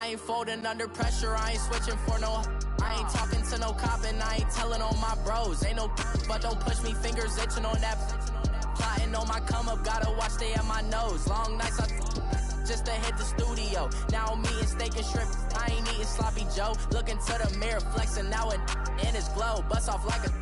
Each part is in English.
I ain't folding under pressure, I ain't switching for no. I ain't talking to no cop and I ain't telling on my bros. Ain't no but don't push me, fingers itching on that. Plotting on my come up, gotta watch stay at my nose. Long nights I just to hit the studio. Now I'm eating steak and shrimp, I ain't eating sloppy Joe. Looking to the mirror, flexing now it in his glow. Bust off like a...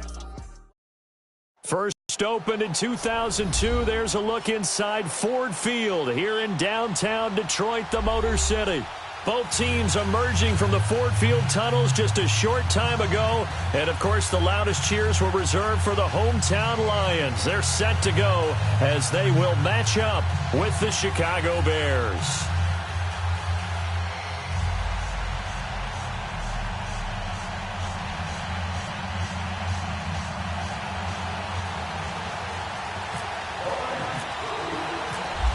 First opened in 2002, there's a look inside Ford Field here in downtown Detroit, the Motor City. Both teams emerging from the Ford Field tunnels just a short time ago. And, of course, the loudest cheers were reserved for the hometown Lions. They're set to go as they will match up with the Chicago Bears.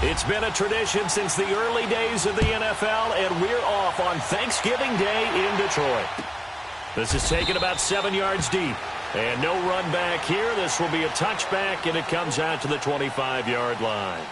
It's been a tradition since the early days of the NFL, and we're off on Thanksgiving Day in Detroit. This is taken about 7 yards deep, and no run back here. This will be a touchback, and it comes out to the 25-yard line.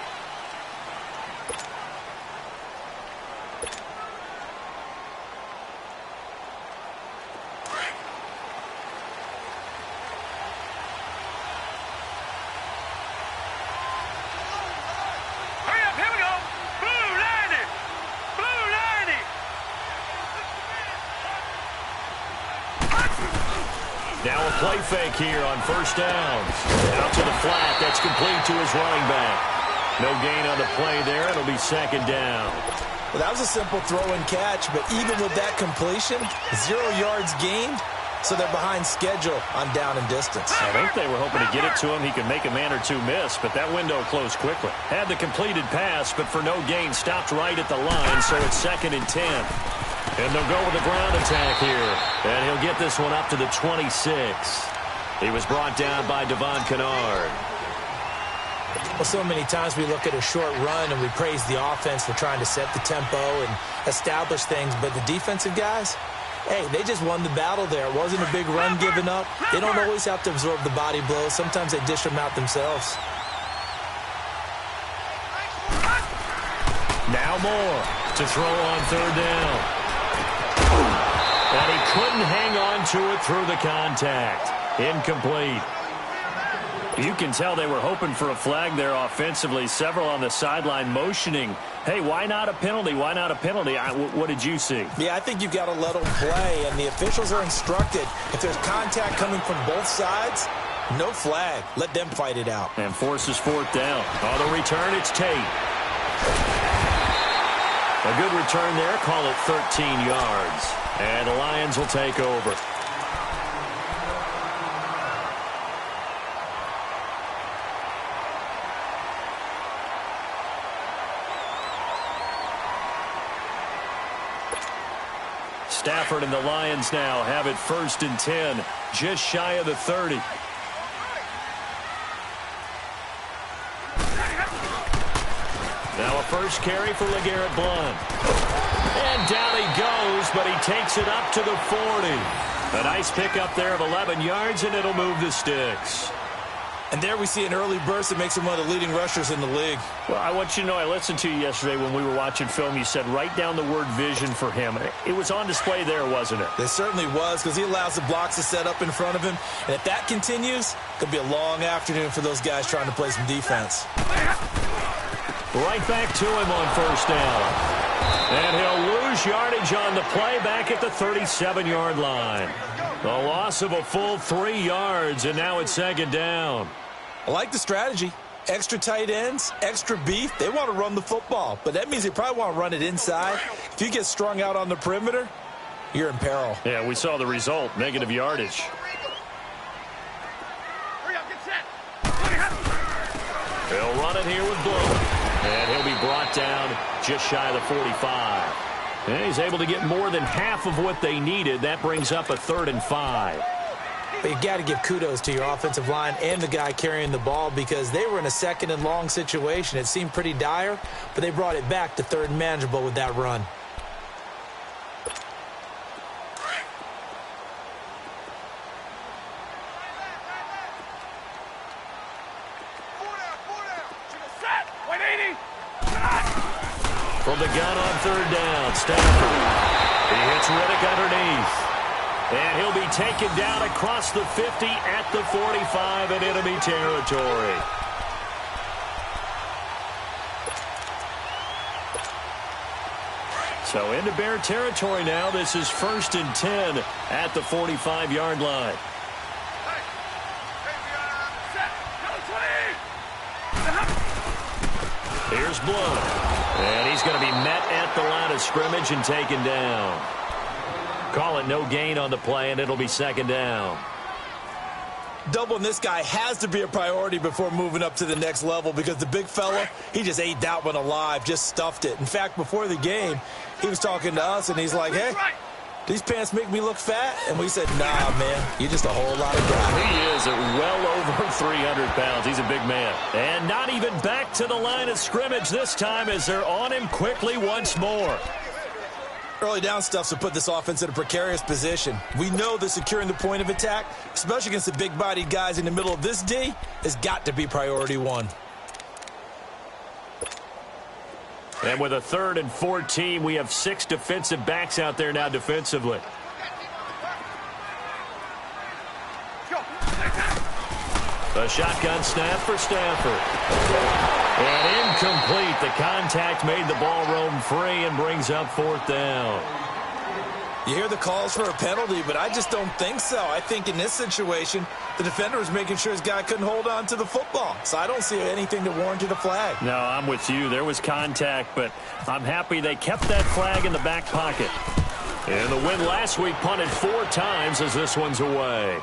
Now a play fake here on first downs. Out to the flat. That's complete to his running back. No gain on the play there. It'll be second down. Well, that was a simple throw and catch, but even with that completion, 0 yards gained, so they're behind schedule on down and distance. I think they were hoping to get it to him. He could make a man or two miss, but that window closed quickly. Had the completed pass, but for no gain, stopped right at the line, so it's 2nd and 10. And they'll go with the ground attack here. And he'll get this one up to the 26. He was brought down by Devon Kennard. Well, so many times we look at a short run and we praise the offense for trying to set the tempo and establish things. But the defensive guys, hey, they just won the battle there. It wasn't a big run given up. They don't always have to absorb the body blows. Sometimes they dish them out themselves. Now more to throw on third down. And he couldn't hang on to it through the contact. Incomplete. You can tell they were hoping for a flag there offensively. Several on the sideline motioning, hey, why not a penalty? Why not a penalty? What did you see? Yeah, I think you've got to let them play, and the officials are instructed. If there's contact coming from both sides, no flag. Let them fight it out. And forces fourth down. On the return, it's Tate. A good return there. Call it 13 yards. And the Lions will take over. Stafford and the Lions now have it 1st and 10, just shy of the 30. Now a first carry for LeGarrette Blount. And down he goes, but he takes it up to the 40. A nice pickup there of 11 yards, and it'll move the sticks. And there we see an early burst that makes him one of the leading rushers in the league. Well, I want you to know, I listened to you yesterday when we were watching film. You said write down the word vision for him. It was on display there, wasn't it? It certainly was, because he allows the blocks to set up in front of him. And if that continues, it could be a long afternoon for those guys trying to play some defense. Right back to him on first down. And he'll lose yardage on the play back at the 37-yard line. The loss of a full 3 yards, and now it's second down. I like the strategy. Extra tight ends, extra beef. They want to run the football, but that means they probably want to run it inside. If you get strung out on the perimeter, you're in peril. Yeah, we saw the result, negative yardage. He'll run it here with Blount. And he'll be brought down just shy of the 45. And he's able to get more than half of what they needed. That brings up a 3rd and 5. But you've got to give kudos to your offensive line and the guy carrying the ball, because they were in a 2nd and long situation. It seemed pretty dire, but they brought it back to 3rd and manageable with that run. From the gun on 3rd down, Stafford. And he'll be taken down across the 50 at the 45 in enemy territory. So into Bear territory now. This is 1st and 10 at the 45-yard line. Here's Blood. And he's going to be met at the line of scrimmage and taken down. Call it no gain on the play, and it'll be 2nd down. Doubling this guy has to be a priority before moving up to the next level because the big fella, he just ate that one alive, just stuffed it. In fact, before the game, he was talking to us, and he's like, hey, these pants make me look fat? And we said, nah, man, you're just a whole lot of guy. He is at well over 300 pounds. He's a big man. And not even back to the line of scrimmage this time as they're on him quickly once more. Early down stuffs will put this offense in a precarious position. We know that securing the point of attack, especially against the big-bodied guys in the middle of this D, has got to be priority one. And with a 3rd and 14, we have 6 defensive backs out there now defensively. A shotgun snap for Stafford. And incomplete. The contact made the ball roam free and brings up 4th down. You hear the calls for a penalty, but I just don't think so. I think in this situation, the defender was making sure his guy couldn't hold on to the football. So I don't see anything that warranted a flag. No, I'm with you. There was contact, but I'm happy they kept that flag in the back pocket. And the win last week punted 4 times as this one's away.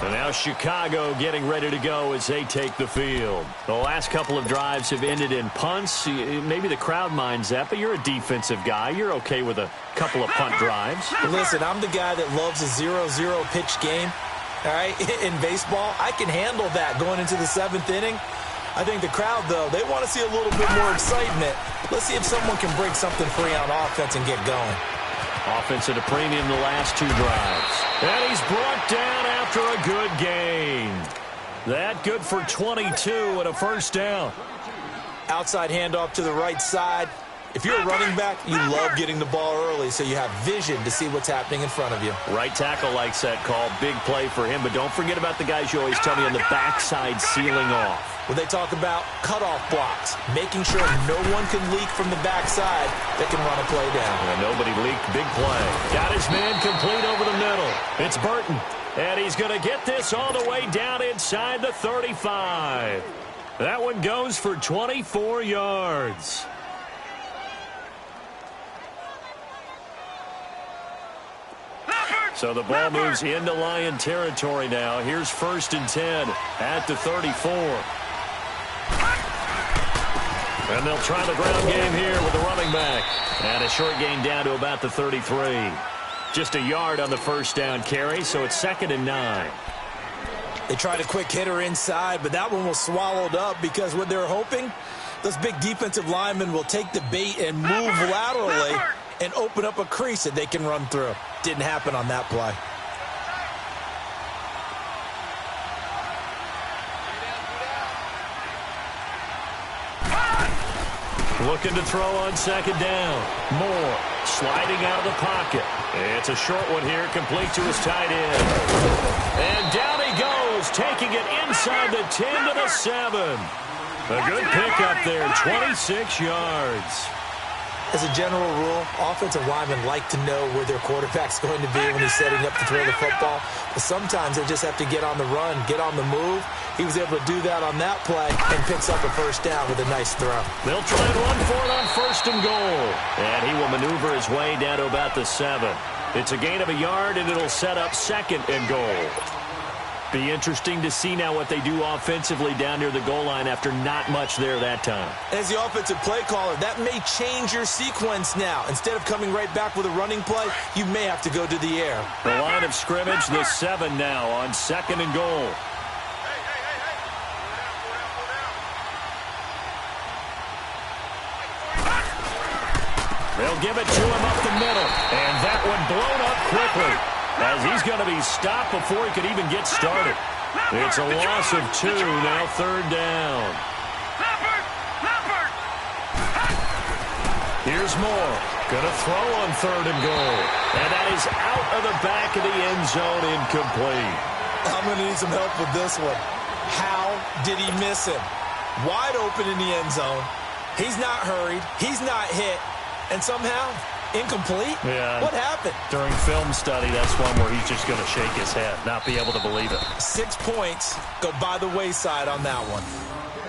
And now Chicago getting ready to go as they take the field. The last couple of drives have ended in punts. Maybe the crowd minds that, but you're a defensive guy. You're okay with a couple of punt drives. Listen, I'm the guy that loves a 0-0 pitch game. All right, in baseball, I can handle that going into the 7th inning. I think the crowd, though, they want to see a little bit more excitement. Let's see if someone can break something free on offense and get going. Offense at a premium the last 2 drives. And he's brought down after a good gain. That good for 22 and a 1st down. Outside handoff to the right side. If you're a running back, you love getting the ball early so you have vision to see what's happening in front of you. Right tackle likes that call. Big play for him, but don't forget about the guys you always tell me on the backside sealing off. When they talk about cutoff blocks, making sure no one can leak from the backside that can run a play down. And nobody leaked. Big play. Got his man complete over the middle. It's Burton. And he's going to get this all the way down inside the 35. That one goes for 24 yards. So the ball moves into Lion territory now. Here's 1st and 10 at the 34. And they'll try the ground game here with the running back. And a short gain down to about the 33. Just a yard on the 1st down carry, so it's 2nd and 9. They tried a quick hitter inside, but that one was swallowed up because what they're hoping, those big defensive linemen will take the bait and move laterally and open up a crease that they can run through. Didn't happen on that play. Looking to throw on 2nd down. Moore sliding out of the pocket. It's a short one here, complete to his tight end. And down he goes, taking it inside the 10 to the 7. A good pickup there, 26 yards. As a general rule, offensive linemen like to know where their quarterback's going to be when he's setting up to throw the football. But sometimes they just have to get on the run, get on the move. He was able to do that on that play and picks up a 1st down with a nice throw. They'll try and run for it on 1st and goal. And he will maneuver his way down to about the 7. It's a gain of a yard, and it'll set up 2nd and goal. Be interesting to see now what they do offensively down near the goal line after not much there that time. As the offensive play caller, that may change your sequence now. Instead of coming right back with a running play, you may have to go to the air. The line of scrimmage, the 7 now on 2nd and goal. They'll give it to him up the middle. And that one blown up quickly, as he's going to be stopped before he could even get started. It's a loss of 2, now 3rd down. Here's Moore, Going to throw on 3rd and goal. And that is out of the back of the end zone, incomplete. I'm going to need some help with this one. How did he miss him? Wide open in the end zone. He's not hurried. He's not hit. And somehow, incomplete? Yeah. What happened? During film study, that's one where he's just going to shake his head, not be able to believe it. 6 points go by the wayside on that one.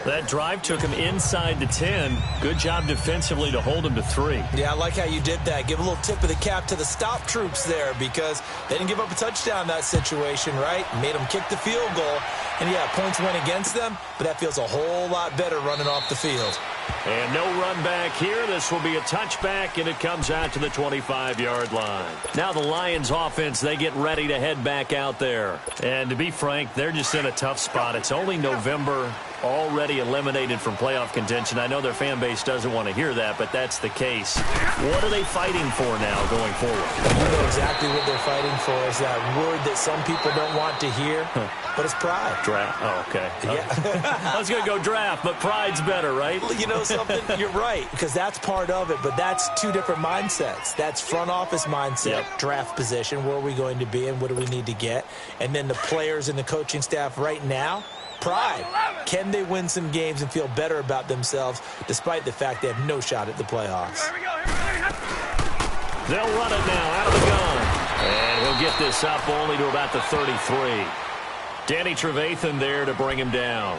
That drive took him inside the 10. Good job defensively to hold him to 3. Yeah, I like how you did that. Give a little tip of the cap to the stop troops there because they didn't give up a touchdown in that situation, right? Made them kick the field goal. And, yeah, points went against them, but that feels a whole lot better running off the field. And no run back here. This will be a touchback, and it comes out to the 25-yard line. Now the Lions offense, they get ready to head back out there. And to be frank, they're just in a tough spot. It's only November, already eliminated from playoff contention. I know their fan base doesn't want to hear that, but that's the case. What are they fighting for now going forward? You know exactly what they're fighting for is that word that some people don't want to hear, but it's pride. Draft. Oh, okay. Yeah. I was going to go draft, but pride's better, right? You know something? You're right, because that's part of it, but that's two different mindsets. That's front office mindset, draft position, where are we going to be and what do we need to get? And then the players and the coaching staff right now, pride. Can they win some games and feel better about themselves despite the fact they have no shot at the playoffs? They'll run it now out of the gun. And he'll get this up only to about the 33. Danny Trevathan there to bring him down.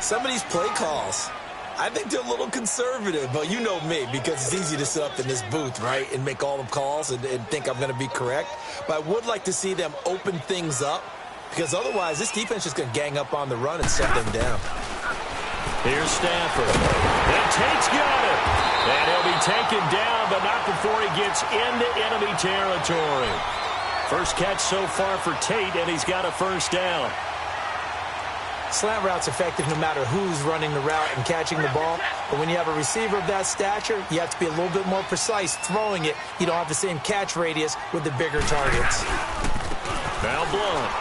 Some of these play calls, I think they're a little conservative, but you know me, because it's easy to sit up in this booth, right, and make all the calls and think I'm going to be correct. But I would like to see them open things up, because otherwise this defense is going to gang up on the run and shut them down. Here's Stafford. And Tate's got it. And he'll be taken down, but not before he gets into enemy territory. First catch so far for Tate, and he's got a first down. Slant route's effective no matter who's running the route and catching the ball. But when you have a receiver of that stature, you have to be a little bit more precise throwing it. You don't have the same catch radius with the bigger targets. Now Blunt.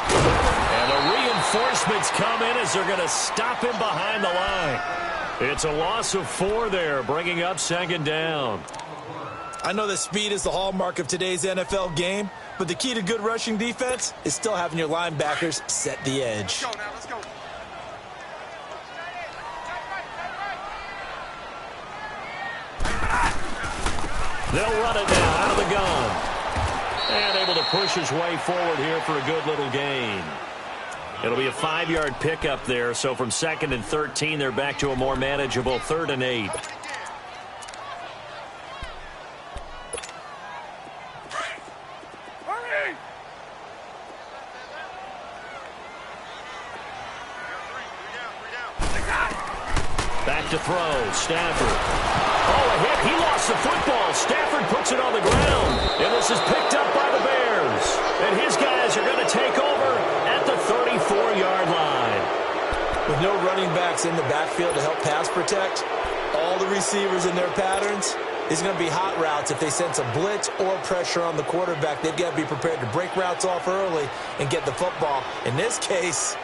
And the reinforcements come in as they're going to stop him behind the line. It's a loss of 4 there, bringing up second down. I know that speed is the hallmark of today's NFL game, but the key to good rushing defense is still having your linebackers set the edge. Let's go. They'll run it now out of the gun. And able to push his way forward here for a good little gain. It'll be a 5-yard pickup there, so from 2nd and 13, they're back to a more manageable 3rd and 8. Back to throw, Stafford. Oh, a hit. He lost the football. Stafford puts it on the ground. And this is picked up by the Bears. And his guys are going to take over at the 34-yard line. With no running backs in the backfield to help pass protect, all the receivers in their patterns, it's going to be hot routes. If they sense a blitz or pressure on the quarterback, they've got to be prepared to break routes off early and get the football. In this case,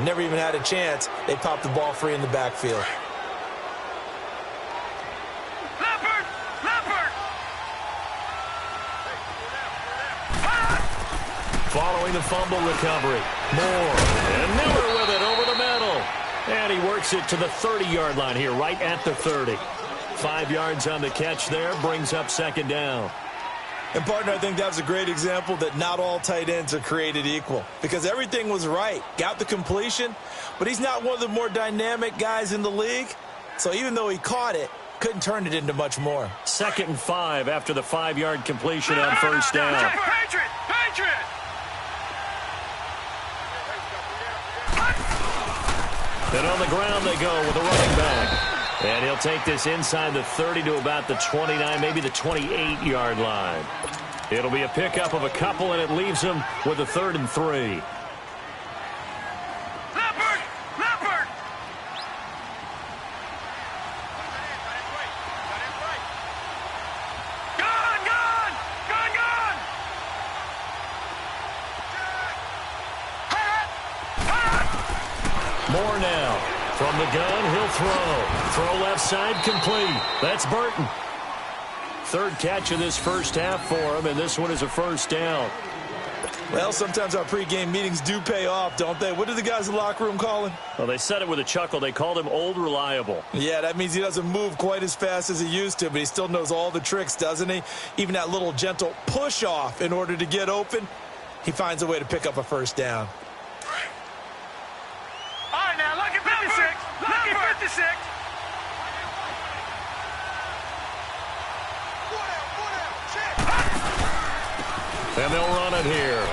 never even had a chance. They popped the ball free in the backfield. Following the fumble recovery. Moore. And Miller with it over the middle. And he works it to the 30-yard line here, right at the 30. 5 yards on the catch there, brings up second down. And, partner, I think that was a great example that not all tight ends are created equal. Because everything was right. Got the completion, but he's not one of the more dynamic guys in the league. So even though he caught it, couldn't turn it into much more. 2nd and 5 after the 5-yard completion on first down. Patriot! And on the ground they go with a running back. And he'll take this inside the 30 to about the 29, maybe the 28-yard line. It'll be a pickup of a couple, and it leaves him with a 3rd and 3. Leopard! Gone! Moore now. From the gun, he'll throw. Throw left side complete. That's Burton. third catch of this first half for him, and this one is a first down. Well, sometimes our pregame meetings do pay off, don't they? What do the guys in the locker room call him? Well, they said it with a chuckle. They called him Old Reliable. Yeah, that means he doesn't move quite as fast as he used to, but he still knows all the tricks, doesn't he? Even that little gentle push-off in order to get open, he finds a way to pick up a first down. All right, now, lucky 56. Lucky 56. And they'll run it here.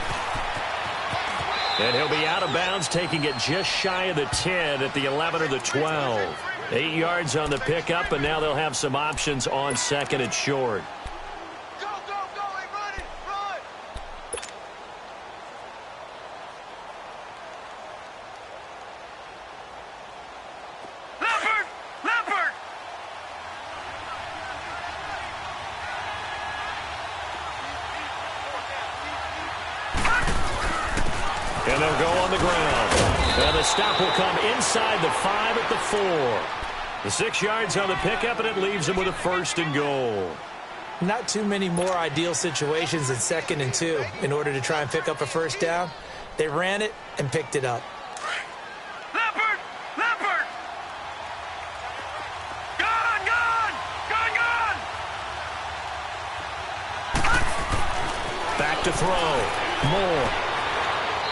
And he'll be out of bounds, taking it just shy of the 10 at the 11 or the 12. 8 yards on the pickup, and now they'll have some options on second and short. Go, go, go, hey, run it, run. Leopard, Leopard. And they'll go on the ground. And the stop will come inside the 5 at the 4. The 6 yards on the pickup, and it leaves them with a first and goal. Not too many more ideal situations than 2nd and 2 in order to try and pick up a first down. They ran it and picked it up. Leopard, Leopard. Gone, gone, gone, gone. Back to throw. More.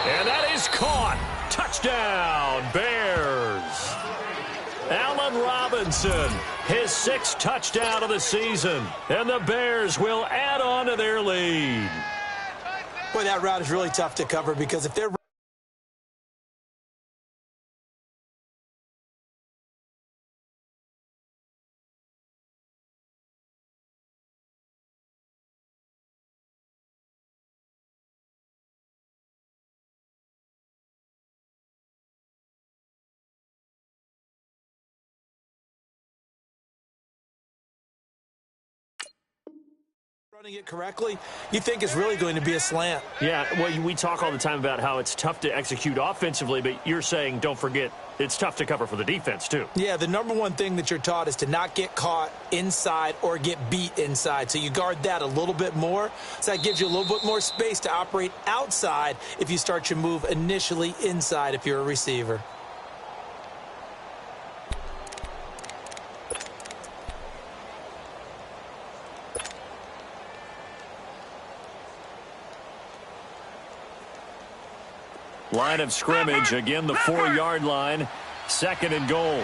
And that is caught. Touchdown, Bears. Allen Robinson, his 6th touchdown of the season. And the Bears will add on to their lead. Boy, that route is really tough to cover because if they're running it correctly, you think it's really going to be a slant. Yeah, well, we talk all the time about how it's tough to execute offensively, but you're saying, don't forget, it's tough to cover for the defense, too. Yeah, the number one thing that you're taught is to not get caught inside or get beat inside. So you guard that a little bit more. So that gives you a little bit more space to operate outside if you start your move initially inside if you're a receiver. Line of scrimmage, again the 4-yard line, 2nd and goal.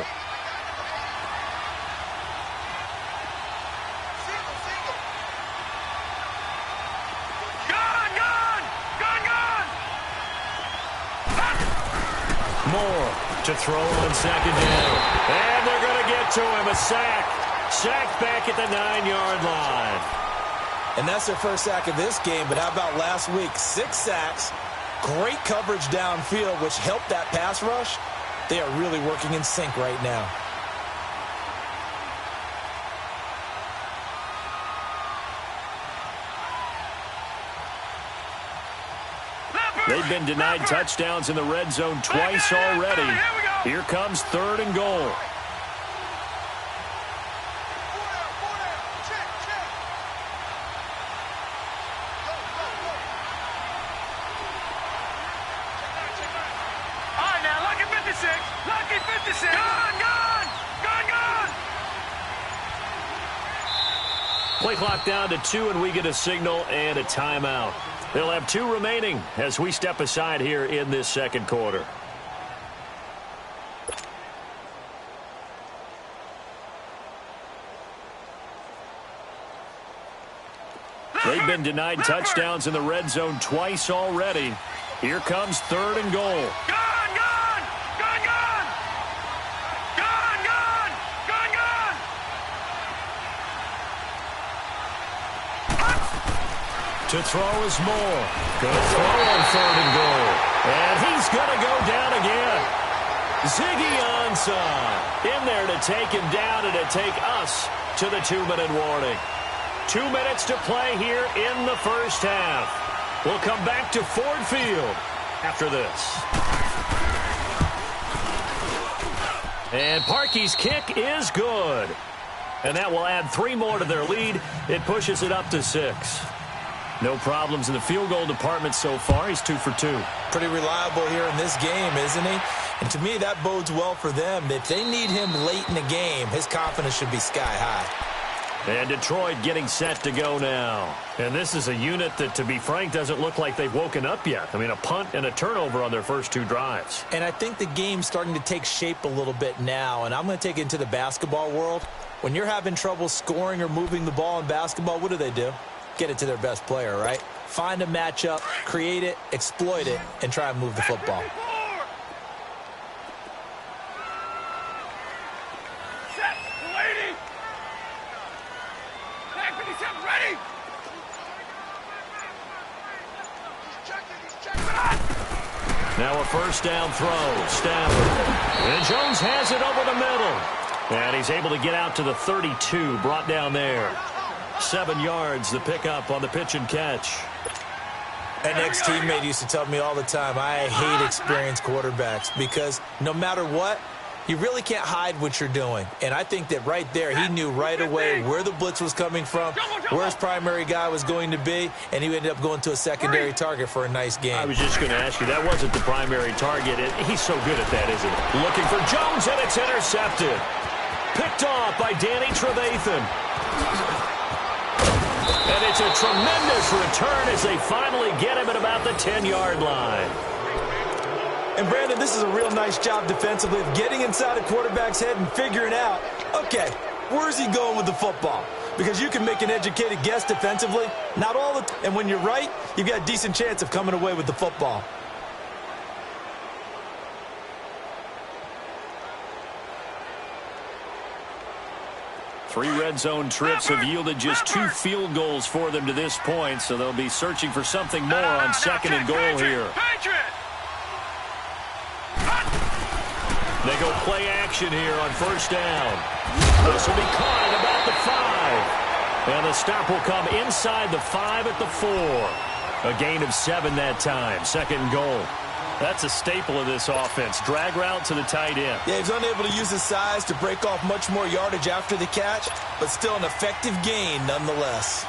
Gone, gone, gone, gone. Moore to throw on 2nd down. And they're going to get to him, a sack. Sacked back at the 9-yard line. And that's their first sack of this game, but how about last week? 6 sacks. Great coverage downfield, which helped that pass rush. They are really working in sync right now. They've been denied touchdowns in the red zone twice already. Here comes 3rd and goal. Lucky 56. Gone, gone, gone, gone. Play clock down to 2, and we get a signal and a timeout. They'll have 2 remaining as we step aside here in this 2nd quarter. They've been denied touchdowns in the red zone twice already. Here comes 3rd and goal. Gone, gone, gone, gone. Gone, gone, gone, gone. To throw is Moore. Going to throw on 3rd and goal. And he's going to go down again. Ziggy Ansah in there to take him down and to take us to the 2-minute warning. 2 minutes to play here in the first half. We'll come back to Ford Field after this. And Parkey's kick is good. And that will add 3 more to their lead. It pushes it up to 6. No problems in the field goal department so far. He's 2 for 2. Pretty reliable here in this game, isn't he? And to me, that bodes well for them. If they need him late in the game, his confidence should be sky high. And Detroit getting set to go now. And this is a unit that, to be frank, doesn't look like they've woken up yet. I mean, a punt and a turnover on their first 2 drives. And I think the game's starting to take shape a little bit now. And I'm going to take it into the basketball world. When you're having trouble scoring or moving the ball in basketball, what do? Get it to their best player, right? Find a matchup, create it, exploit it, and try and move the football. Set, lady. Tag 57, ready. Now a first down throw. Stafford. And Jones has it over the middle. And he's able to get out to the 32, brought down there. 7 yards, the pickup on the pitch and catch. An ex-teammate used to tell me all the time, I hate experienced quarterbacks because no matter what, you really can't hide what you're doing. And I think that right there, he knew right away where the blitz was coming from, where his primary guy was going to be, and he ended up going to a secondary target for a nice game. I was just going to ask you, that wasn't the primary target. He's so good at that, isn't he? Looking for Jones, and it's intercepted. Picked off by Danny Trevathan. And it's a tremendous return as they finally get him at about the 10-yard line. And, Brandon, this is a real nice job defensively of getting inside a quarterback's head and figuring out, okay, where's he going with the football? Because you can make an educated guess defensively. Not all the and when you're right, you've got a decent chance of coming away with the football. Three red zone trips have yielded just 2 field goals for them to this point, so they'll be searching for something more on second and goal here. They go play action here on first down. This will be caught at about the 5. And the stop will come inside the 5 at the 4. A gain of 7 that time. Second and goal. That's a staple of this offense. Drag route to the tight end. Yeah, he's unable to use his size to break off much more yardage after the catch, but still an effective gain nonetheless.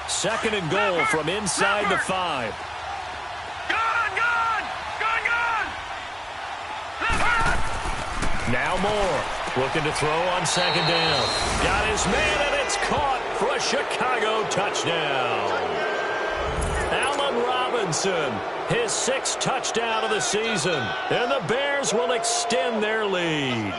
Second and goal from inside the 5. Now Moore looking to throw on second down. Got his man, and it's caught for a Chicago touchdown. Allen Robinson, his 6th touchdown of the season. And the Bears will extend their lead.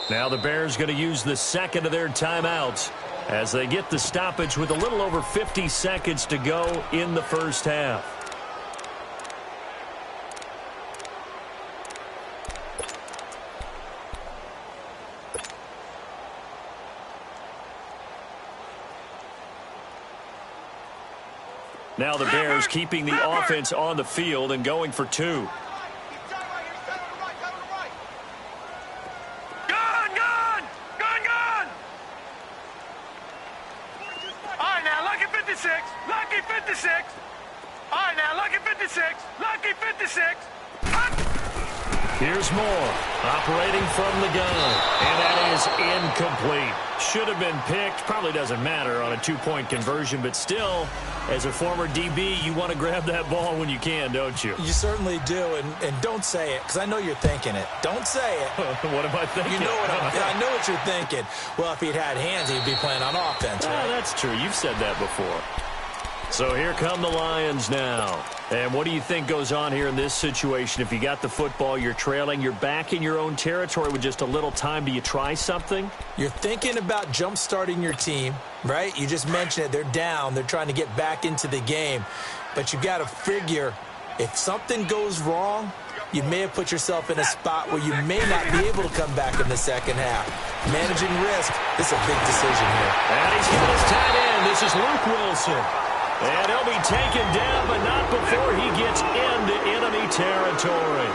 Now the Bears going to use the second of their timeouts as they get the stoppage with a little over 50 seconds to go in the first half. Now the Bears keeping the offense on the field and going for 2. Lucky 56. All right, now, lucky 56. Lucky 56. Here's Moore, operating from the gun, and that is incomplete. Should have been picked. Probably doesn't matter on a 2-point conversion, but still, as a former DB, you want to grab that ball when you can, don't you? You certainly do, and don't say it, because I know you're thinking it. Don't say it. What am I thinking? You know what I know what you're thinking. Well, if he'd had hands, he'd be playing on offense, right? That's true. You've said that before. So here come the Lions now. And what do you think goes on here in this situation? If you got the football, you're trailing, you're back in your own territory with just a little time. Do you try something? You're thinking about jump-starting your team, right? You just mentioned it. They're down. They're trying to get back into the game. But you got to figure if something goes wrong, you may have put yourself in a spot where you may not be able to come back in the second half. Managing risk, this is a big decision here. And he's got his tight end. This is Luke Wilson. And he'll be taken down, but not before he gets into enemy territory.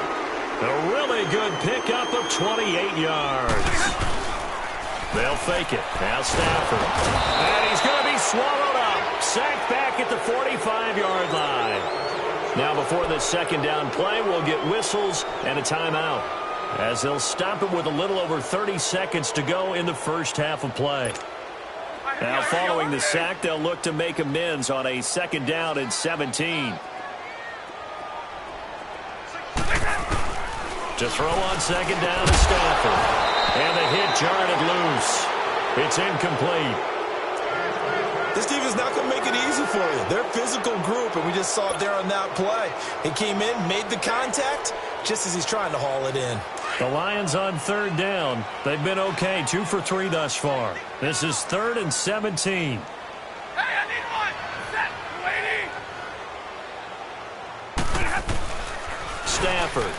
A really good pickup of 28 yards. They'll fake it. Now Stafford. And he's going to be swallowed up. Sacked back at the 45-yard line. Now before this second down play, we'll get whistles and a timeout, as they'll stop it with a little over 30 seconds to go in the first half of play. Now following the sack, they'll look to make amends on a second down and 17. To throw on second down to Stafford. And the hit jarred it loose. It's incomplete. This defense is not going to make it easy for you. They're a physical group, and we just saw it there on that play. He came in, made the contact, just as he's trying to haul it in. The Lions on third down. They've been okay, 2 for 3 thus far. This is 3rd and 17. Hey, I need one. Set, lady. Stafford.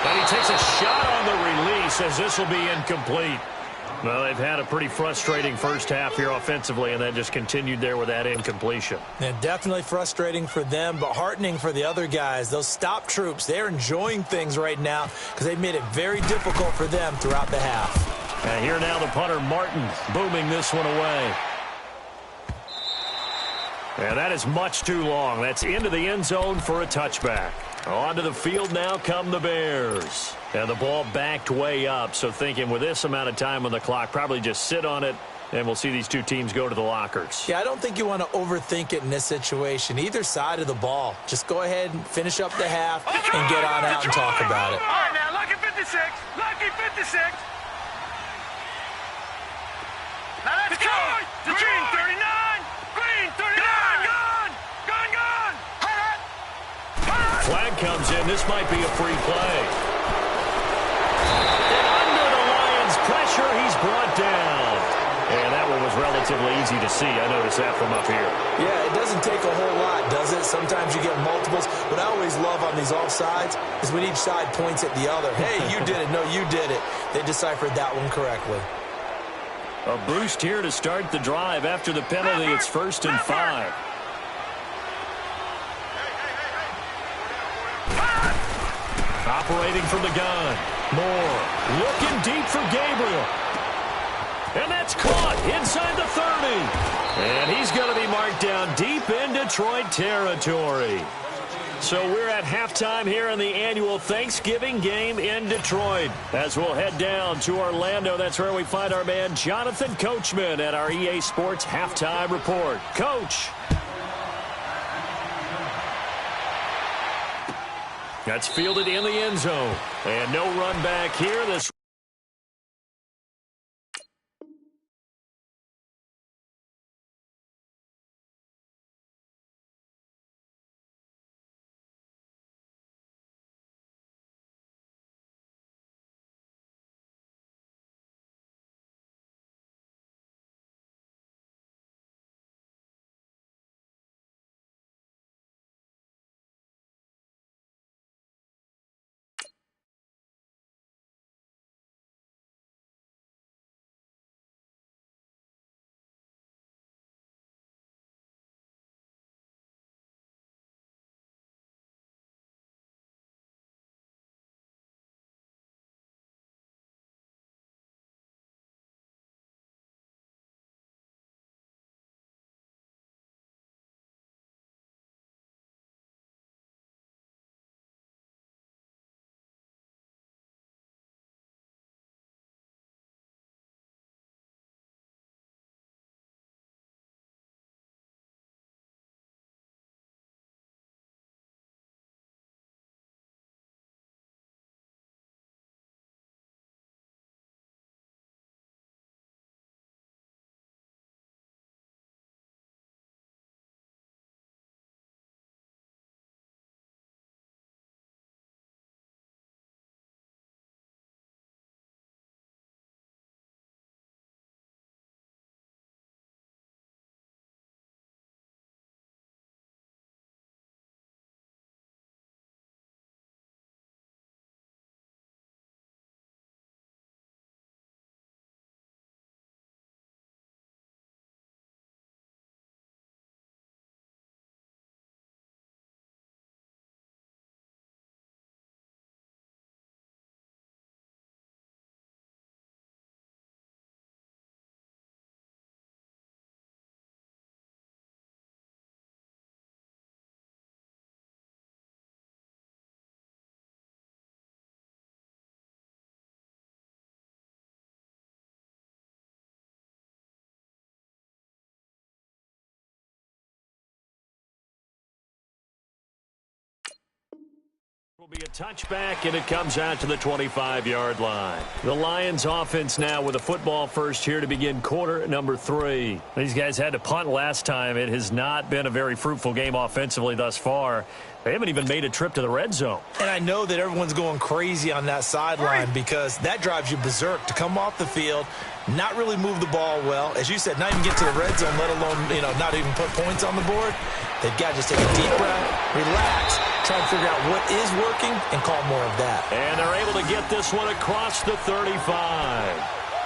And he takes a shot on the release, as this will be incomplete. Well, they've had a pretty frustrating first half here offensively, and that just continued there with that incompletion. And definitely frustrating for them, but heartening for the other guys. Those stop troops, they're enjoying things right now because they've made it very difficult for them throughout the half. And here now the punter, Martin, booming this one away. And that is much too long. That's into the end zone for a touchback. Onto the field now come the Bears. And the ball backed way up, so thinking with this amount of time on the clock, probably just sit on it, and we'll see these two teams go to the lockers. Yeah, I don't think you want to overthink it in this situation. Either side of the ball. Just go ahead and finish up the half and get on out and talk about it. All right, now, lucky 56. Lucky 56. Now let's go. Green 39. Green 39. Gun. Gun, gun. Flag comes in. This might be a free play. And under the Lions' pressure, he's brought down. And that one was relatively easy to see. I noticed that from up here. Yeah, it doesn't take a whole lot, does it? Sometimes you get multiples. What I always love on these offsides is when each side points at the other. Hey, you did it. No, you did it. They deciphered that one correctly. A boost here to start the drive after the penalty. It's 1st and 5. Operating from the gun. Moore looking deep for Gabriel. And that's caught inside the 30. And he's going to be marked down deep in Detroit territory. So we're at halftime here in the annual Thanksgiving game in Detroit. As we'll head down to Orlando, that's where we find our man Jonathan Coachman at our EA Sports Halftime Report. Coach. That's fielded in the end zone. And no run back here. This Be a touchback, and it comes out to the 25-yard line. The Lions offense now with a football first here to begin quarter number 3. These guys had to punt last time. It has not been a very fruitful game offensively thus far. They haven't even made a trip to the red zone. And I know that everyone's going crazy on that sideline because that drives you berserk to come off the field, not really move the ball well. As you said, not even get to the red zone, let alone, not even put points on the board. They've got to just take a deep breath, relax, try to figure out what is working, and call more of that. And they're able to get this one across the 35.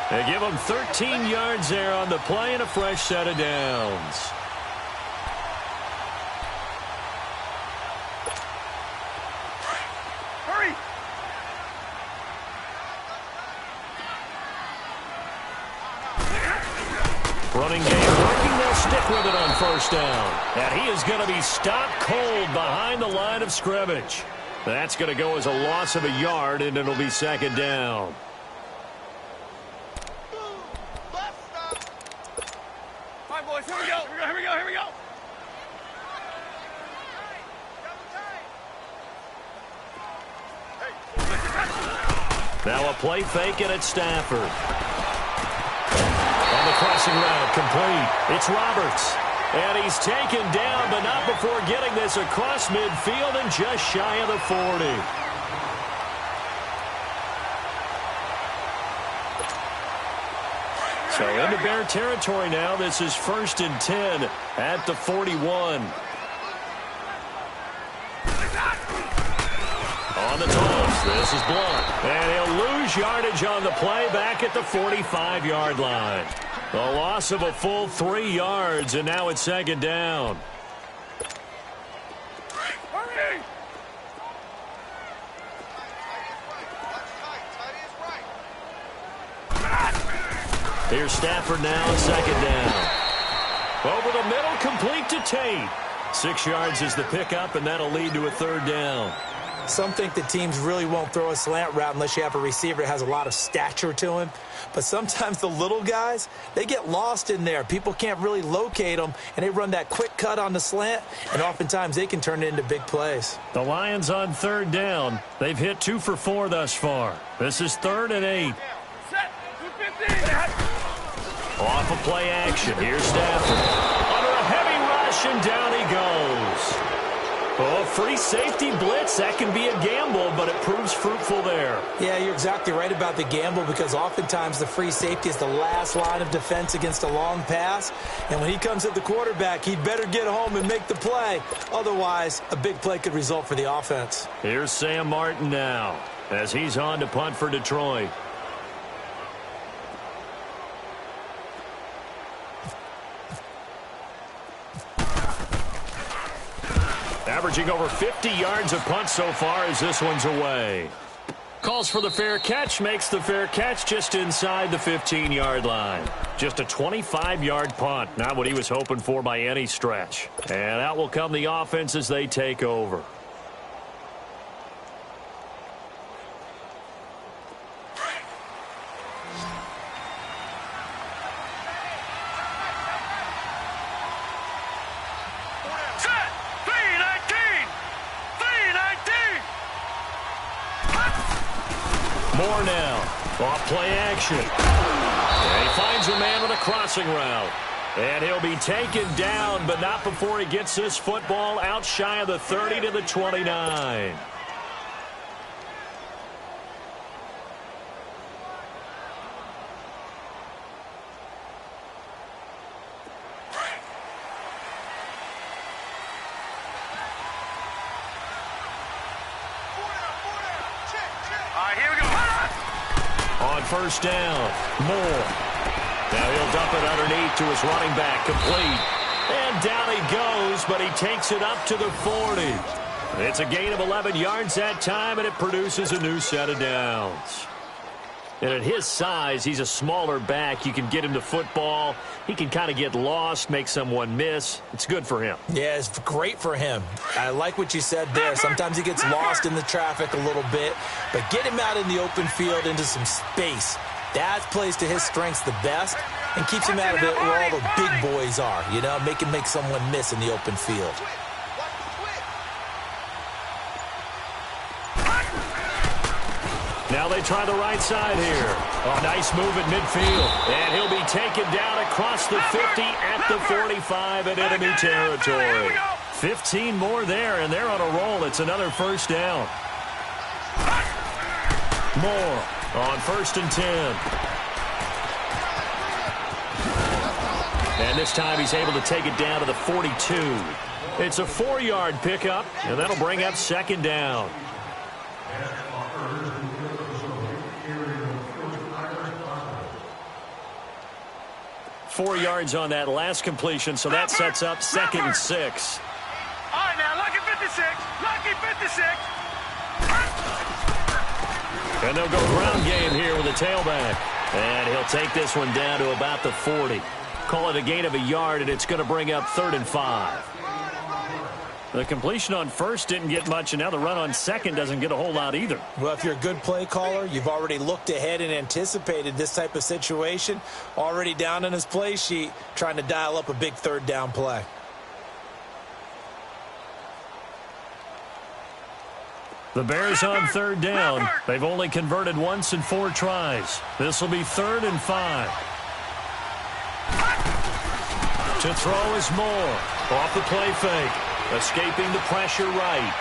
They give them 13 yards there on the play and a fresh set of downs. Hurry! Running game working. They'll stick with it on first down. And he is going to be stopped cold behind the line of scrimmage. That's going to go as a loss of a yard, and it'll be second down. All right, boys, here we go. Here we go. Here we go. Now a play fake, and it's Stafford. On the crossing route, complete. It's Roberts. And he's taken down, but not before getting this across midfield and just shy of the 40. So into Bear territory now. This is 1st and 10 at the 41. On the toss, this is Blunt. And he'll lose yardage on the play back at the 45-yard line. A loss of a full 3 yards, and now it's second down. Hurry! Here's Stafford now on second down. Over the middle, complete to Tate. 6 yards is the pickup, and that'll lead to a third down. Some think that teams really won't throw a slant route unless you have a receiver that has a lot of stature to him. But sometimes the little guys, they get lost in there. People can't really locate them, and they run that quick cut on the slant, and oftentimes they can turn it into big plays. The Lions on third down. They've hit 2 for 4 thus far. This is 3rd and 8. Set. 215. Off of play action. Here's Stafford. Under a heavy rush, and down he goes. Oh, free safety blitz, that can be a gamble, but it proves fruitful there. Yeah, you're exactly right about the gamble because oftentimes the free safety is the last line of defense against a long pass. And when he comes at the quarterback, he'd better get home and make the play. Otherwise, a big play could result for the offense. Here's Sam Martin now as he's on to punt for Detroit. Averaging over 50 yards a punt so far as this one's away. Calls for the fair catch, makes the fair catch just inside the 15-yard line. Just a 25-yard punt, not what he was hoping for by any stretch. And out will come the offense as they take over. Moore now, off play action. And he finds a man with a crossing route. And he'll be taken down, but not before he gets this football out shy of the 30 to the 29. First down, Moore. Now he'll dump it underneath to his running back, complete. And down he goes, but he takes it up to the 40. It's a gain of 11 yards that time, and it produces a new set of downs. And at his size, he's a smaller back. You can get him to football. He can kind of get lost, make someone miss. It's good for him. Yeah, it's great for him. I like what you said there. Sometimes he gets lost in the traffic a little bit, but get him out in the open field into some space. That plays to his strengths the best and keeps him out of it where all the big boys are, make someone miss in the open field. Now they try the right side here. Oh, nice move at midfield. And he'll be taken down across the 50 at the 45 in enemy territory. 15 more there, and they're on a roll. It's another first down. Moore on 1st and 10. And this time he's able to take it down to the 42. It's a 4-yard pickup, and that'll bring up 2nd down. Four yards on that last completion, so that sets up 2nd and 6. All right, now, lucky 56. Lucky 56. And they'll go ground game here with a tailback. And he'll take this one down to about the 40. Call it a gain of a yard, and it's going to bring up 3rd and 5. The completion on 1st didn't get much, and now the run on 2nd doesn't get a whole lot either. Well, if you're a good play caller, you've already looked ahead and anticipated this type of situation. Already down on his play sheet, trying to dial up a big 3rd down play. The Bears on 3rd down. They've only converted once in 4 tries. This will be 3rd and 5. To throw is Moore. Off the play fake. Escaping the pressure right.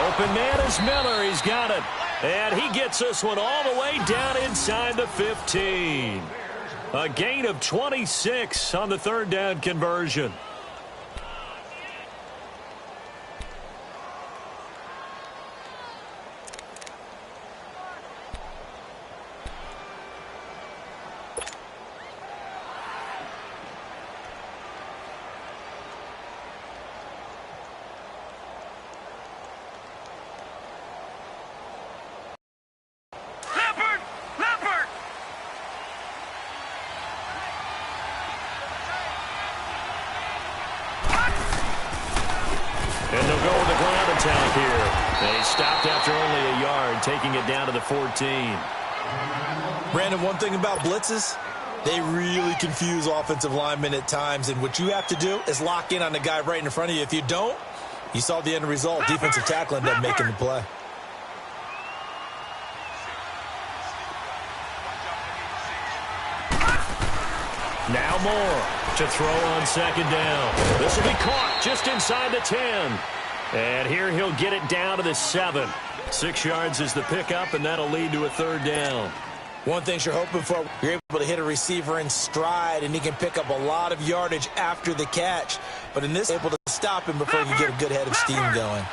Open man is Miller. He's got it. And he gets this one all the way down inside the 15. A gain of 26 on the 3rd down conversion. And they'll go with the ground attack here. They stopped after only a yard, taking it down to the 14. Brandon, one thing about blitzes, they really confuse offensive linemen at times. And what you have to do is lock in on the guy right in front of you. If you don't, you saw the end result. Defensive tackle ended up making the play. Now Moore to throw on 2nd down. This will be caught just inside the 10. And here he'll get it down to the 7. 6 yards is the pickup, and that'll lead to a 3rd down. One thing you're hoping for, you're able to hit a receiver in stride, and he can pick up a lot of yardage after the catch. But in this, able to stop him before you get a good head of steam going.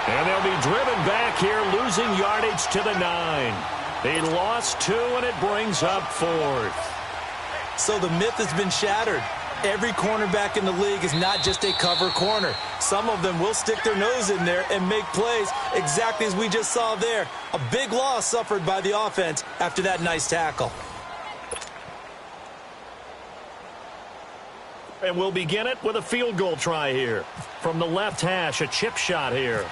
And they'll be driven back here, losing yardage to the 9. They lost 2, and it brings up 4th. So the myth has been shattered. Every cornerback in the league is not just a cover corner. Some of them will stick their nose in there and make plays exactly as we just saw there. A big loss suffered by the offense after that nice tackle. And we'll begin it with a field goal try here. From the left hash, a chip shot here.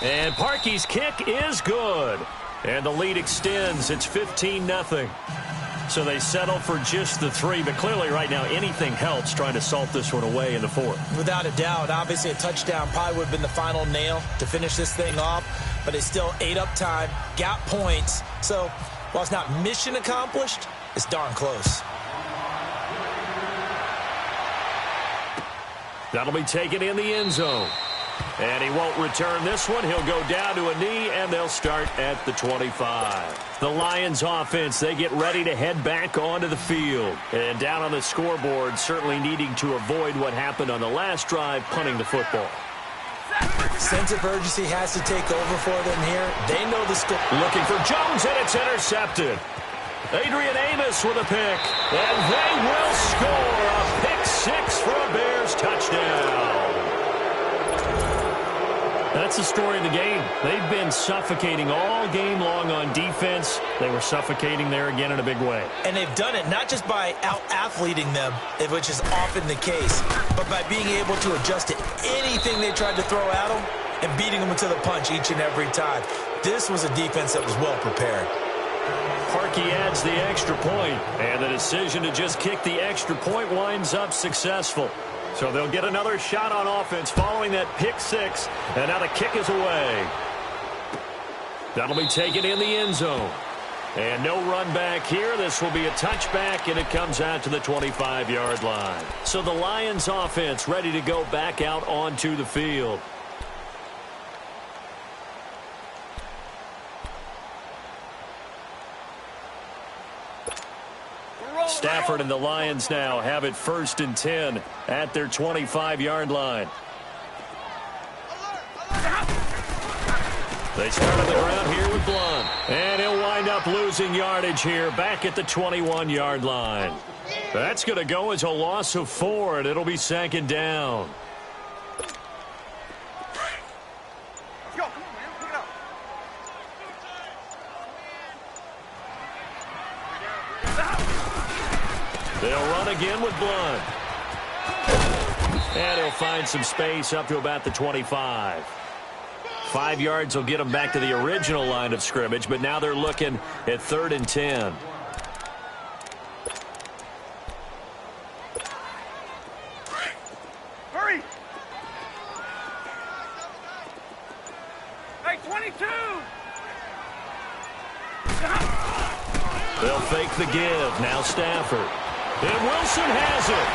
And Parkey's kick is good. And the lead extends. It's 15-0. So they settle for just the 3. But clearly right now anything helps trying to salt this one away in the 4th. Without a doubt. Obviously a touchdown probably would have been the final nail to finish this thing off. But they still ate up time, got points. So while it's not mission accomplished, it's darn close. That'll be taken in the end zone. And he won't return this one. He'll go down to a knee, and they'll start at the 25. The Lions offense, they get ready to head back onto the field. And down on the scoreboard, certainly needing to avoid what happened on the last drive, punting the football. Sense of urgency has to take over for them here. They know the score. Looking for Jones, and it's intercepted. Adrian Amos with a pick, and they will score a pick 6 for a Bears touchdown. That's the story of the game. They've been suffocating all game long on defense. They were suffocating there again in a big way. And they've done it not just by out-athleting them, which is often the case, but by being able to adjust to anything they tried to throw at them and beating them to the punch each and every time. This was a defense that was well prepared. Parkey adds the extra point, and the decision to just kick the extra point winds up successful. So they'll get another shot on offense following that pick six, and now the kick is away. That'll be taken in the end zone. And no run back here. This will be a touchback, and it comes out to the 25-yard line. So the Lions offense ready to go back out onto the field. Stafford and the Lions now have it 1st and 10 at their 25-yard line. They start on the ground here with Blunt. And he'll wind up losing yardage here back at the 21-yard line. That's going to go as a loss of 4, and it'll be 2nd down. They'll run again with Blunt. And he'll find some space up to about the 25. 5 yards will get them back to the original line of scrimmage, but now they're looking at 3rd and 10. Hurry! Hey, 22! They'll fake the give. Now Stafford. And Wilson has it.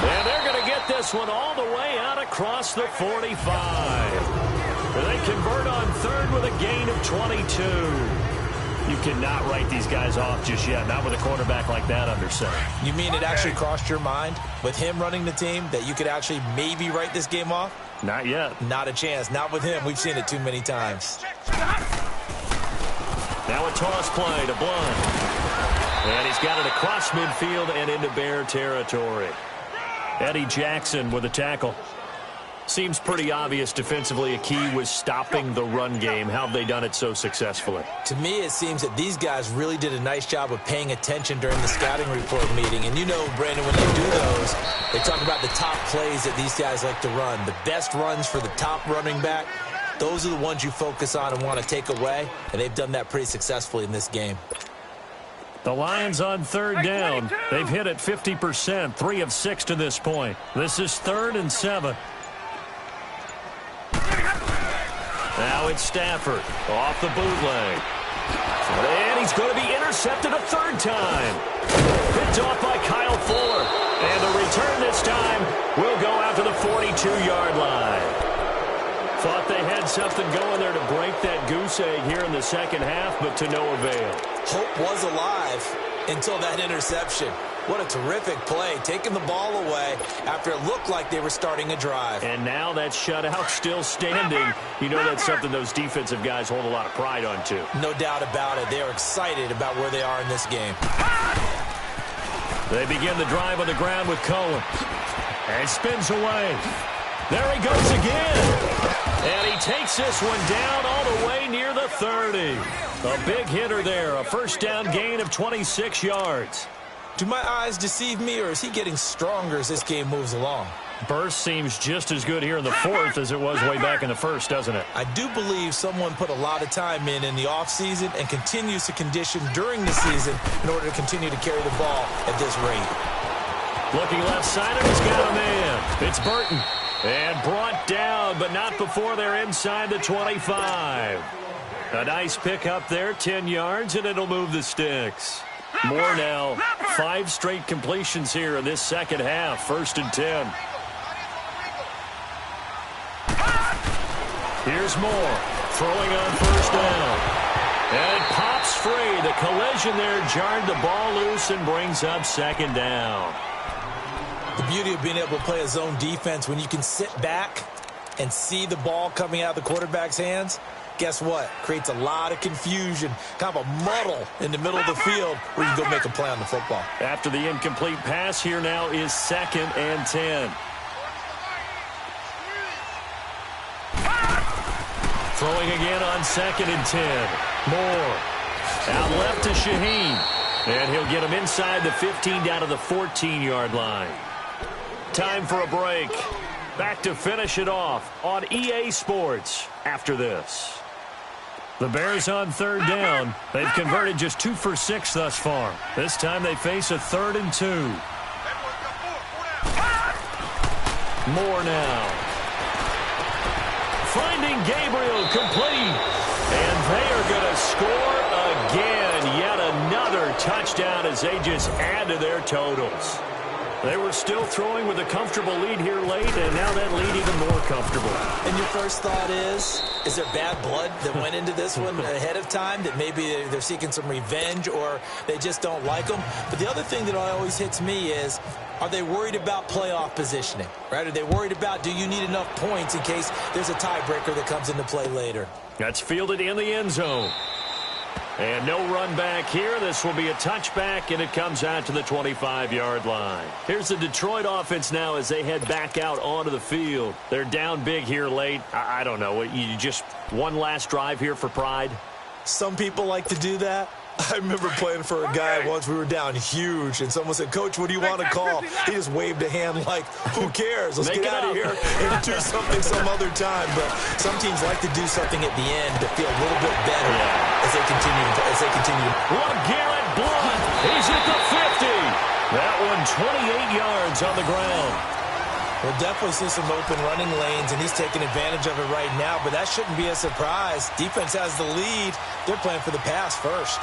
And they're going to get this one all the way out across the 45. They convert on 3rd with a gain of 22. You cannot write these guys off just yet, not with a quarterback like that under center. You mean it actually crossed your mind with him running the team that you could actually maybe write this game off? Not yet. Not a chance. Not with him. We've seen it too many times. Now a toss play to Blunt. And he's got it across midfield and into Bear territory. Eddie Jackson with a tackle. Seems pretty obvious defensively a key was stopping the run game. How have they done it so successfully? To me, it seems that these guys really did a nice job of paying attention during the scouting report meeting. And you know, Brandon, when they do those, they talk about the top plays that these guys like to run. The best runs for the top running back, those are the ones you focus on and want to take away. And they've done that pretty successfully in this game. The Lions on 3rd down. They've hit it 50%, 3 of 6 to this point. This is 3rd and 7. Now it's Stafford off the bootleg. And he's going to be intercepted a 3rd time. Picked off by Kyle Fuller. And the return this time will go out to the 42-yard line. Thought they had something going there to break that goose egg here in the second half, but to no avail. Hope was alive until that interception. What a terrific play, taking the ball away after it looked like they were starting a drive. And now that shutout still standing. You know that's something those defensive guys hold a lot of pride on, too. No doubt about it. They are excited about where they are in this game. They begin the drive on the ground with Cohen. And spins away. There he goes again. And he takes this one down all the way near the 30. A big hitter there. A 1st down gain of 26 yards. Do my eyes deceive me, or is he getting stronger as this game moves along? Burst seems just as good here in the 4th as it was way back in the 1st, doesn't it? I do believe someone put a lot of time in the offseason and continues to condition during the season in order to continue to carry the ball at this rate. Looking left side, and he's got a man. It's Burton. And brought down, but not before they're inside the 25. A nice pick up there, 10 yards, and it'll move the sticks. More now. 5 straight completions here in this second half. 1st and 10. Here's Moore. Throwing on 1st down. And it pops free. The collision there jarred the ball loose and brings up 2nd down. The beauty of being able to play a zone defense when you can sit back and see the ball coming out of the quarterback's hands, guess what? Creates a lot of confusion, kind of a muddle in the middle of the field where you can go make a play on the football. After the incomplete pass, here now is 2nd and 10. Throwing again on 2nd and 10. Moore. Out left to Shaheen. And he'll get him inside the 15 down to the 14-yard line. Time for a break. Back to finish it off on EA Sports after this. The Bears on 3rd down. They've converted just 2 for 6 thus far. This time they face a 3rd and 2. Moore now. Finding Gabriel complete. And they are going to score again. Yet another touchdown as they just add to their totals. They were still throwing with a comfortable lead here late, and now that lead even more comfortable. And your first thought is there bad blood that went into this one ahead of time, that maybe they're seeking some revenge or they just don't like them? But the other thing that always hits me is, are they worried about playoff positioning, right? Are they worried about, do you need enough points in case there's a tiebreaker that comes into play later? That's fielded in the end zone. And no run back here. This will be a touchback, and it comes out to the 25-yard line. Here's the Detroit offense now as they head back out onto the field. They're down big here late. I don't know. You just one last drive here for pride? Some people like to do that. I remember playing for a guy once. We were down huge, and someone said, "Coach, what do you want to call?" He just waved a hand like, who cares? Let's get out of here and do something some other time. But some teams like to do something at the end to feel a little bit better as they continue. LeGarrette Blount. He's at the 50. That one 28 yards on the ground. We'll definitely see some open running lanes, and he's taking advantage of it right now, but that shouldn't be a surprise. Defense has the lead. They're playing for the pass first.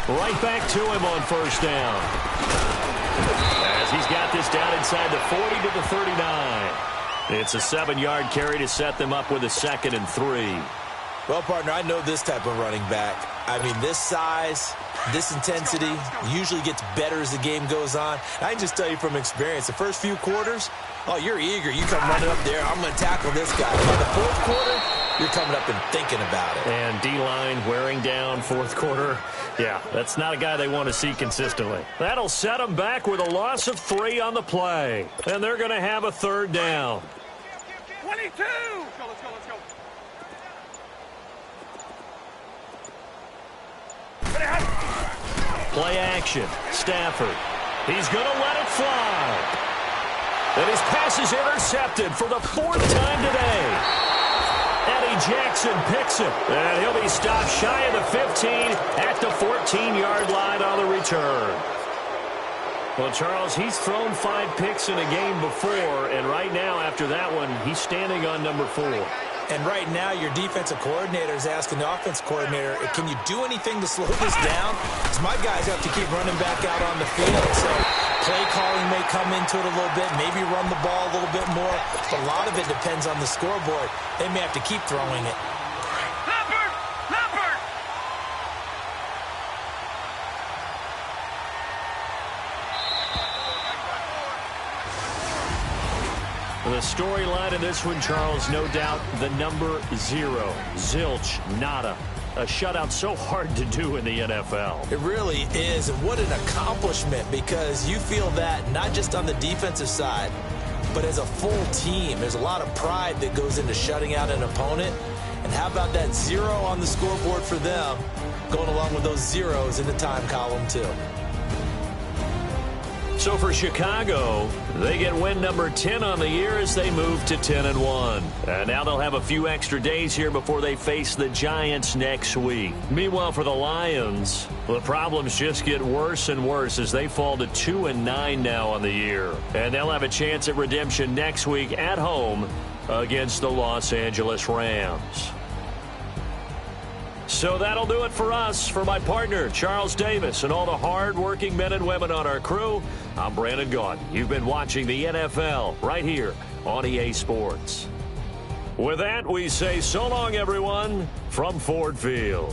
Right back to him on 1st down. As he's got this down inside the 40 to the 39. It's a 7-yard carry to set them up with a 2nd and 3. Well, partner, I know this type of running back. I mean, this size, this intensity usually gets better as the game goes on. I can just tell you from experience, the first few quarters, oh, you're eager. You come running up there, I'm going to tackle this guy. By the 4th quarter, you're coming up and thinking about it. And D-line wearing down 4th quarter. Yeah, that's not a guy they want to see consistently. That'll set them back with a loss of 3 on the play. And they're going to have a 3rd down. 22! Let's go. Play action. Stafford. He's going to let it fly. And his pass is intercepted for the 4th time today. Eddie Jackson picks it, and he'll be stopped shy of the 15 at the 14-yard line on the return. Well, Charles, he's thrown 5 picks in a game before, and right now, after that one, he's standing on number 4. And right now, your defensive coordinator is asking the offense coordinator, can you do anything to slow this down? Because my guys have to keep running back out on the field. So play calling may come into it a little bit, maybe run the ball a little bit more. But a lot of it depends on the scoreboard. They may have to keep throwing it. The storyline in this one, Charles, no doubt the number 0. Zilch, nada. A shutout so hard to do in the NFL. It really is, and what an accomplishment, because you feel that not just on the defensive side, but as a full team. There's a lot of pride that goes into shutting out an opponent. And how about that 0 on the scoreboard for them, going along with those zeros in the time column too. So for Chicago, they get win number 10 on the year as they move to 10-1. And now they'll have a few extra days here before they face the Giants next week. Meanwhile, for the Lions, the problems just get worse and worse as they fall to 2-9 now on the year. And they'll have a chance at redemption next week at home against the Los Angeles Rams. So that'll do it for us. For my partner, Charles Davis, and all the hard-working men and women on our crew, I'm Brandon Gaudin. You've been watching the NFL right here on EA Sports. With that, we say so long, everyone, from Ford Field.